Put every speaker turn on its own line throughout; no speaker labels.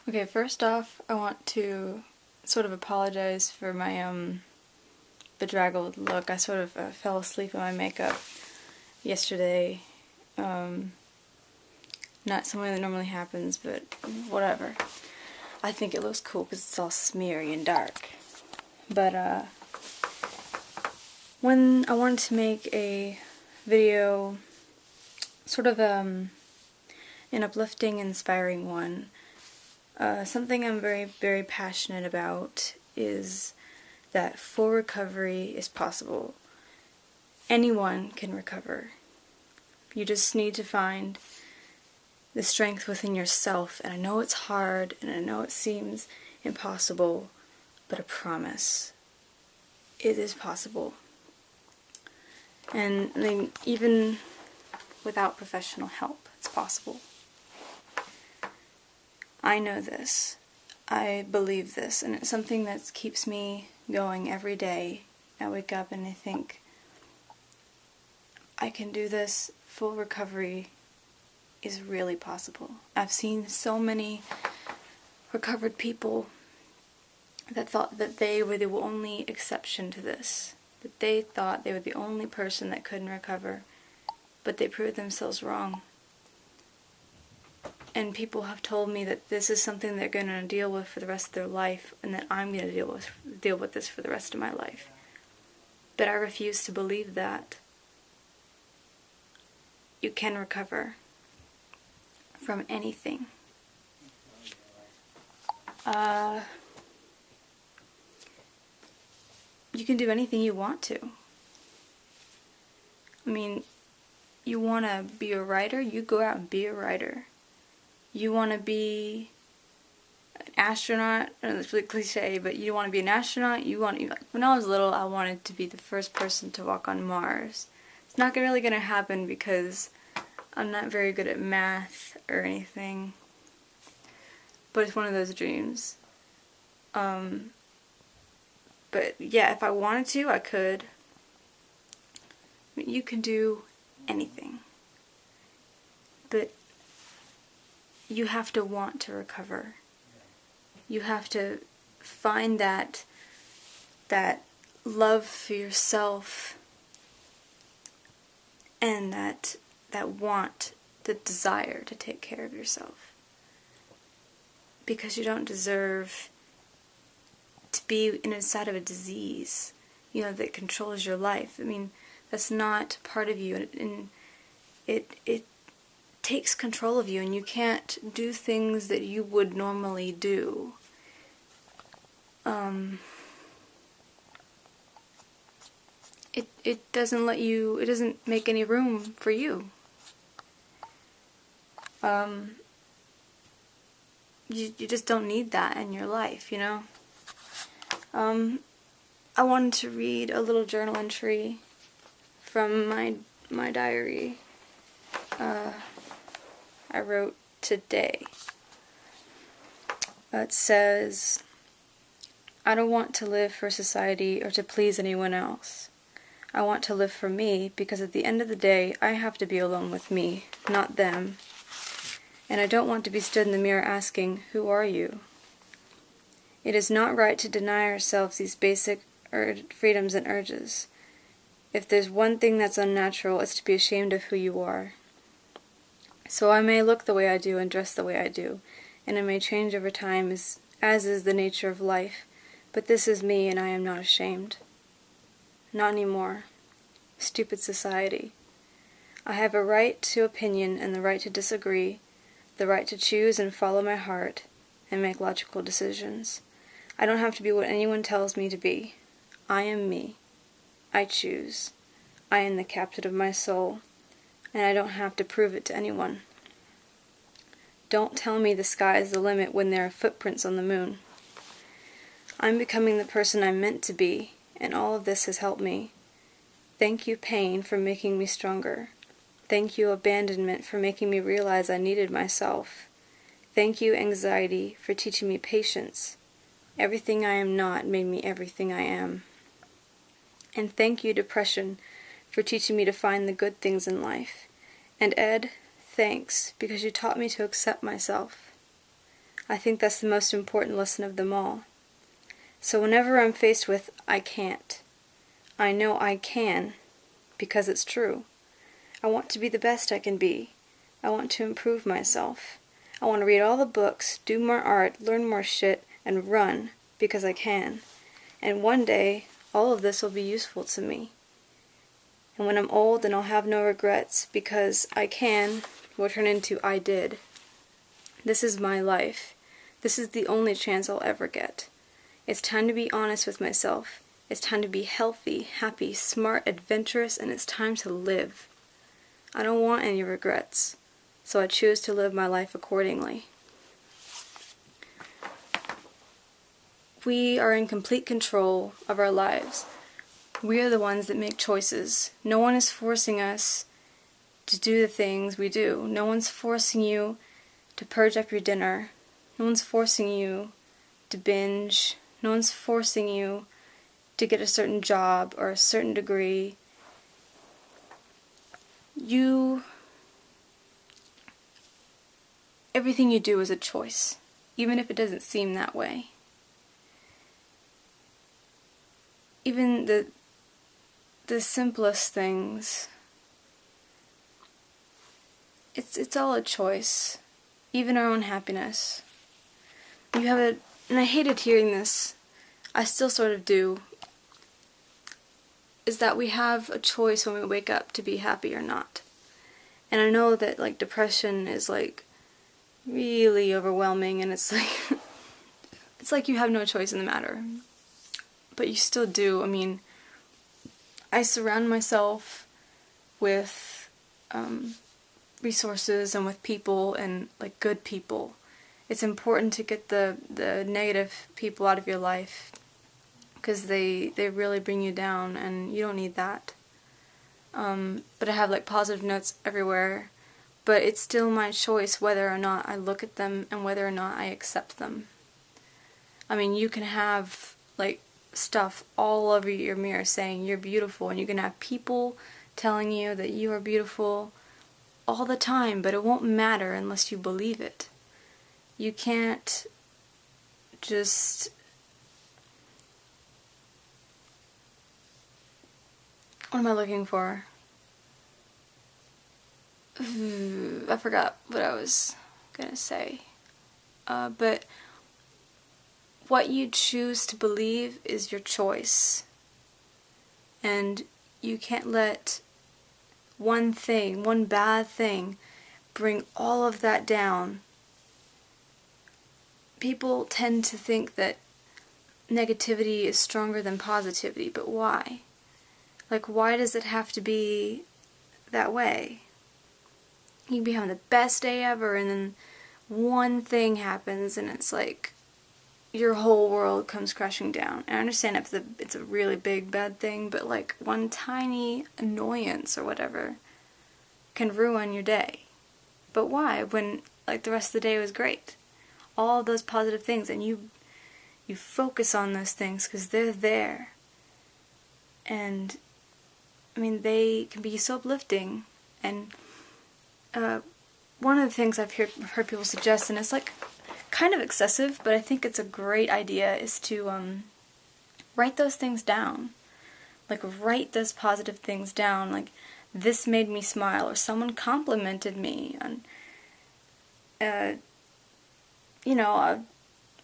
Okay, first off, I want to sort of apologize for my bedraggled look. I sort of fell asleep in my makeup yesterday. Not something that normally happens, but whatever. I think it looks cool because it's all smeary and dark. But when I wanted to make a video, sort of an uplifting, inspiring one, something I'm very, very passionate about is that full recovery is possible. Anyone can recover. You just need to find the strength within yourself, and I know it's hard, and I know it seems impossible, but I promise, it is possible. And I mean, even without professional help, it's possible. I know this. I believe this, and it's something that keeps me going every day. I wake up and I think, I can do this. Full recovery is really possible. I've seen so many recovered people that thought that they were the only exception to this, that they thought they were the only person that couldn't recover, but they proved themselves wrong. And people have told me that this is something they're going to deal with for the rest of their life, and that I'm going to deal with this for the rest of my life. But I refuse to believe that. You can recover from anything. You can do anything you want to. I mean, you want to be a writer, you go out and be a writer. You want to be an astronaut, I know that's really cliche, but you want to be an astronaut, when I was little, I wanted to be the first person to walk on Mars. It's not really going to happen because I'm not very good at math or anything, but it's one of those dreams. But yeah, if I wanted to, I could. I mean, you can do anything, but you have to want to recover. You have to find that love for yourself and that want, the desire to take care of yourself. Because you don't deserve to be inside of a disease, that controls your life. I mean, that's not part of you, and it takes control of you, and you can't do things that you would normally do. It doesn't it doesn't make any room for you. You just don't need that in your life, I wanted to read a little journal entry from my diary I wrote today. It says, I don't want to live for society or to please anyone else. I want to live for me, because at the end of the day, I have to be alone with me, not them. And I don't want to be stood in the mirror asking, who are you? It is not right to deny ourselves these basic freedoms and urges. If there's one thing that's unnatural, it's to be ashamed of who you are. So I may look the way I do and dress the way I do, and I may change over time as is the nature of life, but this is me, and I am not ashamed. Not anymore. Stupid society. I have a right to opinion and the right to disagree, the right to choose and follow my heart, and make logical decisions. I don't have to be what anyone tells me to be. I am me. I choose. I am the captain of my soul, and I don't have to prove it to anyone. Don't tell me the sky is the limit when there are footprints on the moon. I'm becoming the person I'm meant to be, and all of this has helped me. Thank you, pain, for making me stronger. Thank you, abandonment, for making me realize I needed myself. Thank you, anxiety, for teaching me patience. Everything I am not made me everything I am. And thank you, depression, for teaching me to find the good things in life. And Ed, thanks, because you taught me to accept myself. I think that's the most important lesson of them all. So whenever I'm faced with I can't, I know I can because it's true. I want to be the best I can be. I want to improve myself. I want to read all the books, do more art, learn more shit, and run because I can. And one day, all of this will be useful to me. And when I'm old and I'll have no regrets because I can will turn into I did. This is my life. This is the only chance I'll ever get. It's time to be honest with myself. It's time to be healthy, happy, smart, adventurous, and it's time to live. I don't want any regrets, so I choose to live my life accordingly. We are in complete control of our lives. We are the ones that make choices. No one is forcing us to do the things we do. No one's forcing you to purge up your dinner. No one's forcing you to binge. No one's forcing you to get a certain job or a certain degree. Everything you do is a choice, even if it doesn't seem that way. Even the simplest things, it's all a choice. Even our own happiness. And I hated hearing this, I still sort of do, is that we have a choice when we wake up to be happy or not. And I know that like depression is like really overwhelming, and it's like you have no choice in the matter. But you still do. I mean, I surround myself with resources and with people, and like good people. It's important to get the negative people out of your life, because they really bring you down, and you don't need that. But I have like positive notes everywhere, but it's still my choice whether or not I look at them and whether or not I accept them. I mean, you can have like stuff all over your mirror saying you're beautiful, and you can have people telling you that you are beautiful all the time, but it won't matter unless you believe it. You can't just what am I looking for? I forgot what I was gonna say. But what you choose to believe is your choice. And you can't let one thing, one bad thing, bring all of that down. People tend to think that negativity is stronger than positivity, but why? Like, why does it have to be that way? You can be having the best day ever, and then one thing happens, and it's like your whole world comes crashing down. And I understand if it's a really big bad thing, but like one tiny annoyance or whatever can ruin your day. But why? When like the rest of the day was great. All those positive things, and you focus on those things because they're there. And I mean, they can be so uplifting. And one of the things I've heard people suggest, and it's like kind of excessive, but I think it's a great idea, is to write those things down. Like, write those positive things down. Like, this made me smile, or someone complimented me, and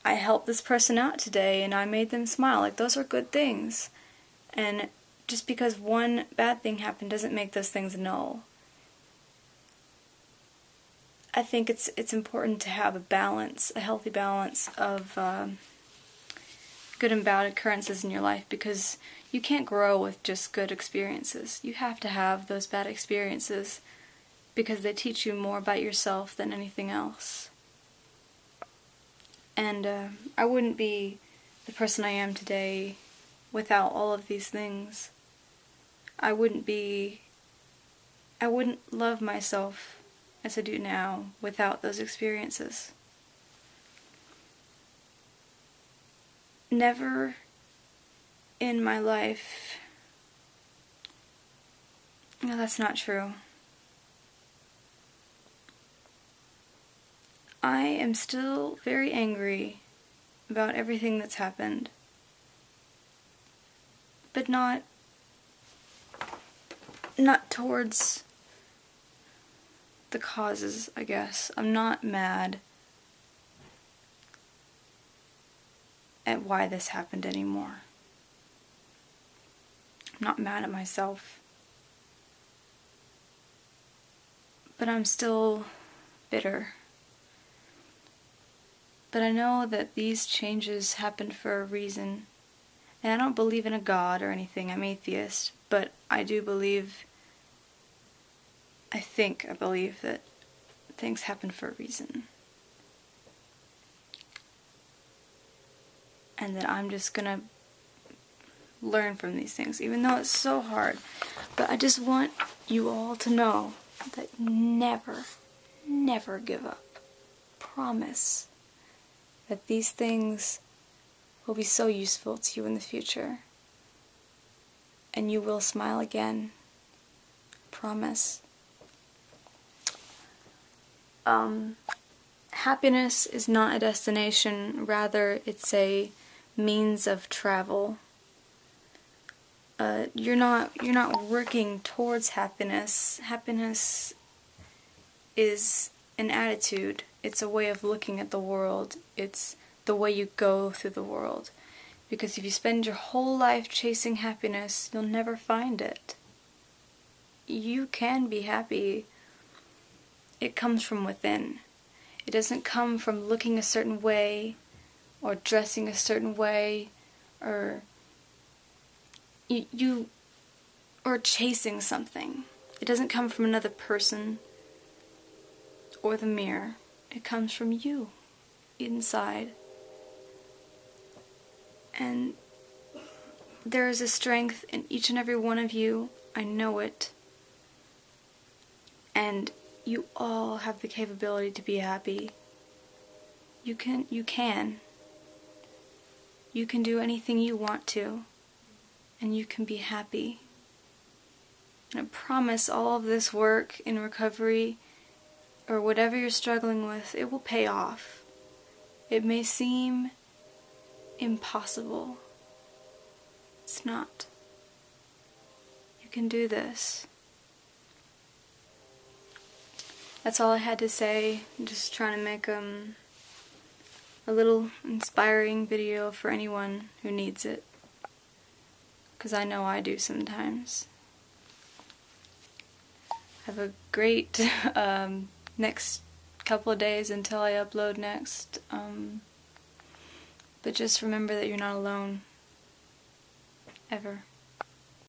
I helped this person out today and I made them smile. Like, those are good things. And just because one bad thing happened doesn't make those things null. I think it's important to have a balance, a healthy balance of good and bad occurrences in your life, because you can't grow with just good experiences. You have to have those bad experiences because they teach you more about yourself than anything else. And I wouldn't be the person I am today without all of these things. I wouldn't love myself as I do now without those experiences. Never in my life... No, that's not true. I am still very angry about everything that's happened. But not towards the causes, I guess. I'm not mad at why this happened anymore. I'm not mad at myself. But I'm still bitter. But I know that these changes happened for a reason. And I don't believe in a God or anything. I'm atheist. But I do believe, I believe that things happen for a reason. And that I'm just gonna learn from these things, even though it's so hard. But I just want you all to know that never, never give up. Promise that these things will be so useful to you in the future. And you will smile again. Promise. Happiness is not a destination, rather it's a means of travel. You're not working towards happiness. Happiness is an attitude. It's a way of looking at the world. It's the way you go through the world. Because if you spend your whole life chasing happiness, you'll never find it. You can be happy. It comes from within. It doesn't come from looking a certain way, or dressing a certain way, or or chasing something. It doesn't come from another person or the mirror. It comes from you, inside. And there is a strength in each and every one of you. I know it. And you all have the capability to be happy. You can. You can do anything you want to. And you can be happy. And I promise all of this work in recovery, or whatever you're struggling with, it will pay off. It may seem impossible. It's not. You can do this. That's all I had to say. I'm just trying to make a little inspiring video for anyone who needs it. Because I know I do sometimes. Have a great next couple of days until I upload next. But just remember that you're not alone. Ever.